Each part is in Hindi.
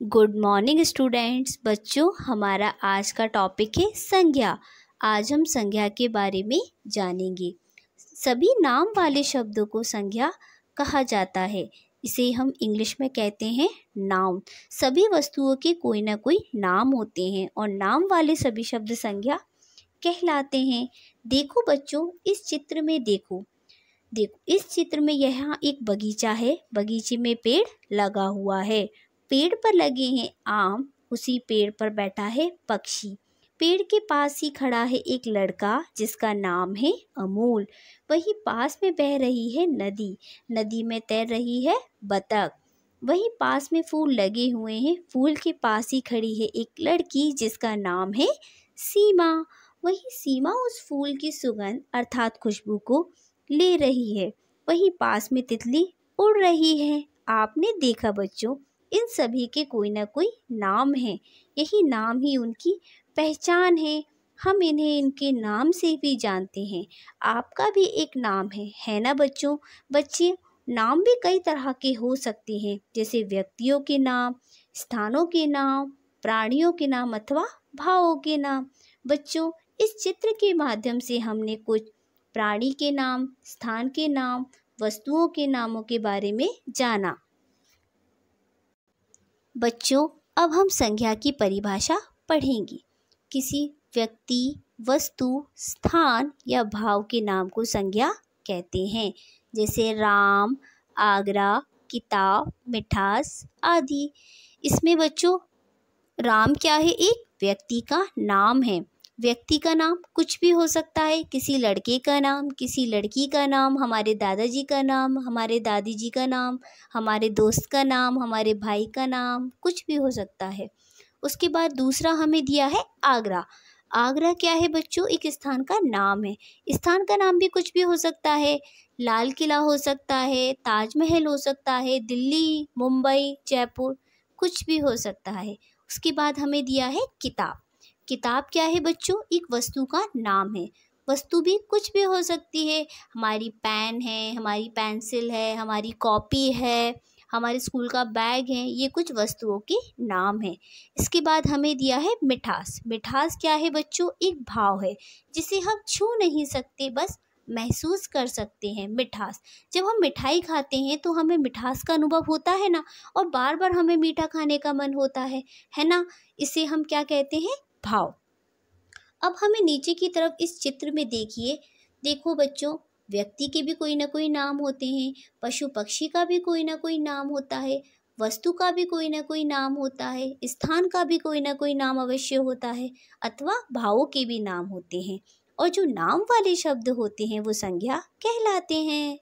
Good morning students. बच्चों, हमारा आज का टॉपिक है संज्ञा। आज हम संज्ञा के बारे में जानेंगे। सभी नाम वाले शब्दों को संज्ञा कहा जाता है। इसे हम इंग्लिश में कहते हैं नाउन। सभी वस्तुओं के कोई ना कोई नाम होते हैं और नाम वाले सभी शब्द संज्ञा कहलाते हैं। देखो बच्चों, इस चित्र में देखो इस चित्र में यहाँ एक बगीचा है। बगीचे में पेड़ लगा हुआ है। पेड़ पर लगे हैं आम। उसी पेड़ पर बैठा है पक्षी। पेड़ के पास ही खड़ा है एक लड़का जिसका नाम है अमूल। वहीं पास में बह रही है नदी। नदी में तैर रही है बतख। वहीं पास में फूल लगे हुए हैं। फूल के पास ही खड़ी है एक लड़की जिसका नाम है सीमा। वहीं सीमा उस फूल की सुगंध अर्थात खुशबू को ले रही है। वहीं पास में तितली उड़ रही है। आपने देखा बच्चों, इन सभी के कोई ना कोई नाम है। यही नाम ही उनकी पहचान है। हम इन्हें इनके नाम से भी जानते हैं। आपका भी एक नाम है ना बच्चों? बच्चे, नाम भी कई तरह के हो सकते हैं, जैसे व्यक्तियों के नाम, स्थानों के नाम, प्राणियों के नाम अथवा भावों के नाम। बच्चों, इस चित्र के माध्यम से हमने कुछ प्राणी के नाम, स्थान के नाम, वस्तुओं के नामों के बारे में जाना। बच्चों, अब हम संज्ञा की परिभाषा पढ़ेंगे। किसी व्यक्ति, वस्तु, स्थान या भाव के नाम को संज्ञा कहते हैं, जैसे राम, आगरा, किताब, मिठास आदि। इसमें बच्चों, राम क्या है? एक व्यक्ति का नाम है। व्यक्ति का नाम कुछ भी हो सकता है। किसी लड़के का नाम, किसी लड़की का नाम, हमारे दादाजी का नाम, हमारे दादी जी का नाम, हमारे दोस्त का नाम, हमारे भाई का नाम, कुछ भी हो सकता है। उसके बाद दूसरा हमें दिया है आगरा। आगरा क्या है बच्चों? एक स्थान का नाम है। स्थान का नाम भी कुछ भी हो सकता है। लाल किला हो सकता है, ताजमहल हो सकता है, दिल्ली, मुंबई, जयपुर, कुछ भी हो सकता है। उसके बाद हमें दिया है किताब। किताब क्या है बच्चों? एक वस्तु का नाम है। वस्तु भी कुछ भी हो सकती है। हमारी पेन है, हमारी पेंसिल है, हमारी कॉपी है, हमारे स्कूल का बैग है, ये कुछ वस्तुओं के नाम है। इसके बाद हमें दिया है मिठास। मिठास क्या है बच्चों? एक भाव है जिसे हम छू नहीं सकते, बस महसूस कर सकते हैं। मिठास, जब हम मिठाई खाते हैं तो हमें मिठास का अनुभव होता है ना, और बार बार हमें मीठा खाने का मन होता है ना? इसे हम क्या कहते हैं? भाव। अब हमें नीचे की तरफ इस चित्र में देखिए। देखो बच्चों, व्यक्ति के भी कोई ना कोई नाम होते हैं। पशु पक्षी का भी कोई ना कोई नाम होता है। वस्तु का भी कोई ना कोई नाम होता है। स्थान का भी कोई ना कोई नाम अवश्य होता है, अथवा भावों के भी नाम होते हैं। और जो नाम वाले शब्द होते हैं वो संज्ञा कहलाते हैं।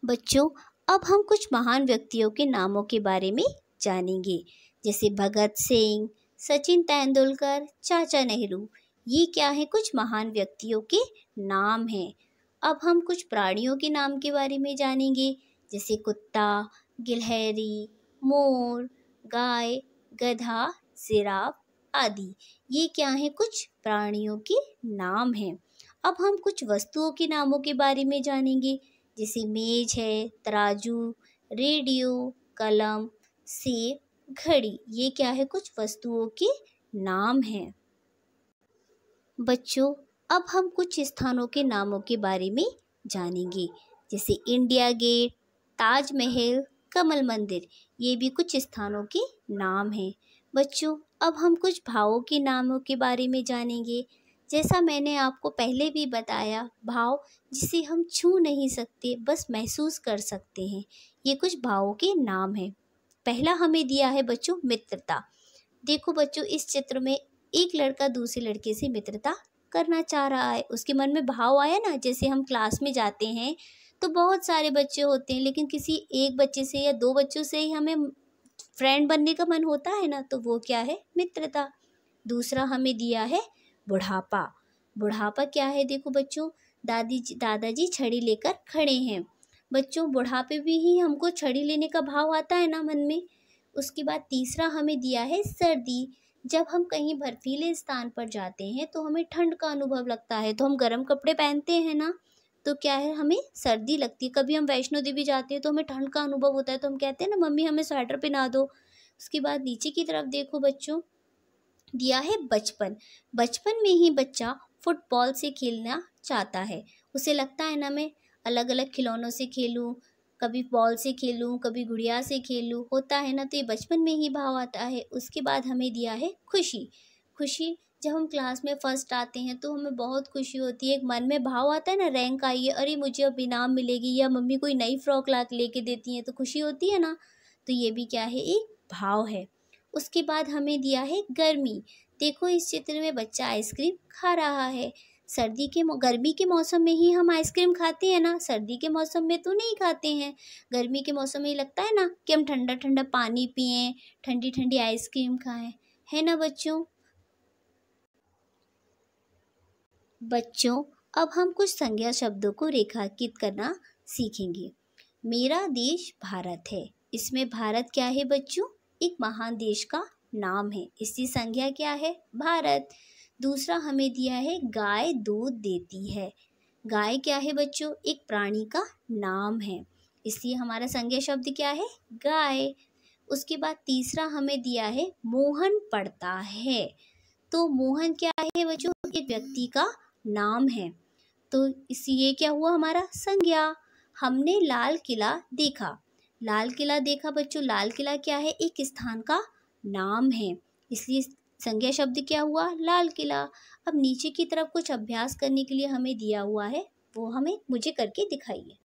बच्चों, अब हम कुछ महान व्यक्तियों के नामों के बारे में जानेंगे, जैसे भगत सिंह, सचिन तेंदुलकर, चाचा नेहरू। ये क्या है? कुछ महान व्यक्तियों के नाम हैं। अब हम कुछ प्राणियों के नाम के बारे में जानेंगे, जैसे कुत्ता, गिलहरी, मोर, गाय, गधा, जिराफ आदि। ये क्या है? कुछ प्राणियों के नाम हैं। अब हम कुछ वस्तुओं के नामों के बारे में जानेंगे, जैसे मेज है, तराजू, रेडियो, कलम, सेब, घड़ी। ये क्या है? कुछ वस्तुओं के नाम हैं। बच्चों, अब हम कुछ स्थानों के नामों के बारे में जानेंगे, जैसे इंडिया गेट, ताजमहल, कमल मंदिर। ये भी कुछ स्थानों के नाम हैं। बच्चों, अब हम कुछ भावों के नामों के बारे में जानेंगे। जैसा मैंने आपको पहले भी बताया, भाव जिसे हम छू नहीं सकते, बस महसूस कर सकते हैं, ये कुछ भावों के नाम हैं। पहला हमें दिया है बच्चों मित्रता। देखो बच्चों, इस चित्र में एक लड़का दूसरे लड़के से मित्रता करना चाह रहा है। उसके मन में भाव आया ना, जैसे हम क्लास में जाते हैं तो बहुत सारे बच्चे होते हैं, लेकिन किसी एक बच्चे से या दो बच्चों से ही हमें फ्रेंड बनने का मन होता है ना, तो वो क्या है? मित्रता। दूसरा हमें दिया है बुढ़ापा। बुढ़ापा क्या है? देखो बच्चों, दादाजी छड़ी लेकर खड़े हैं। बच्चों, बुढ़ापे भी ही हमको छड़ी लेने का भाव आता है ना मन में। उसके बाद तीसरा हमें दिया है सर्दी। जब हम कहीं बर्फीले स्थान पर जाते हैं तो हमें ठंड का अनुभव लगता है, तो हम गर्म कपड़े पहनते हैं ना, तो क्या है? हमें सर्दी लगती है। कभी हम वैष्णो देवी जाते हैं तो हमें ठंड का अनुभव होता है, तो हम कहते हैं ना, मम्मी हमें स्वेटर पहना दो। उसके बाद नीचे की तरफ देखो बच्चों, दिया है बचपन। बचपन में ही बच्चा फुटबॉल से खेलना चाहता है। उसे लगता है ना, मैं अलग अलग खिलौनों से खेलूं, कभी बॉल से खेलूं, कभी गुड़िया से खेलूं, होता है ना, तो ये बचपन में ही भाव आता है। उसके बाद हमें दिया है खुशी। खुशी, जब हम क्लास में फर्स्ट आते हैं तो हमें बहुत खुशी होती है, एक मन में भाव आता है ना, रैंक आई है, अरे मुझे अब इनाम मिलेगी, या मम्मी कोई नई फ्रॉक ला के लेके देती हैं तो खुशी होती है ना। तो ये भी क्या है, एक भाव है। उसके बाद हमें दिया है गर्मी। देखो इस चित्र में बच्चा आइसक्रीम खा रहा है। गर्मी के मौसम में ही हम आइसक्रीम खाते हैं ना, सर्दी के मौसम में तो नहीं खाते हैं। गर्मी के मौसम में लगता है ना कि हम ठंडा ठंडा पानी पिएं, ठंडी ठंडी आइसक्रीम खाएं, है ना बच्चों। बच्चों, अब हम कुछ संज्ञा शब्दों को रेखांकित करना सीखेंगे। मेरा देश भारत है। इसमें भारत क्या है बच्चों, एक महान देश का नाम है। इसकी संज्ञा क्या है, भारत। दूसरा हमें दिया है गाय दूध देती है। गाय क्या है बच्चों, एक प्राणी का नाम है, इसलिए हमारा संज्ञा शब्द क्या है, गाय। उसके बाद तीसरा हमें दिया है मोहन पढ़ता है। तो मोहन क्या है बच्चों, एक व्यक्ति का नाम है। तो इसलिए क्या हुआ हमारा संज्ञा। हमने लाल किला देखा। लाल किला देखा बच्चों, लाल किला क्या है, एक स्थान का नाम है, इसलिए संज्ञा शब्द क्या हुआ, लाल किला। अब नीचे की तरफ कुछ अभ्यास करने के लिए हमें दिया हुआ है, वो मुझे करके दिखाइए।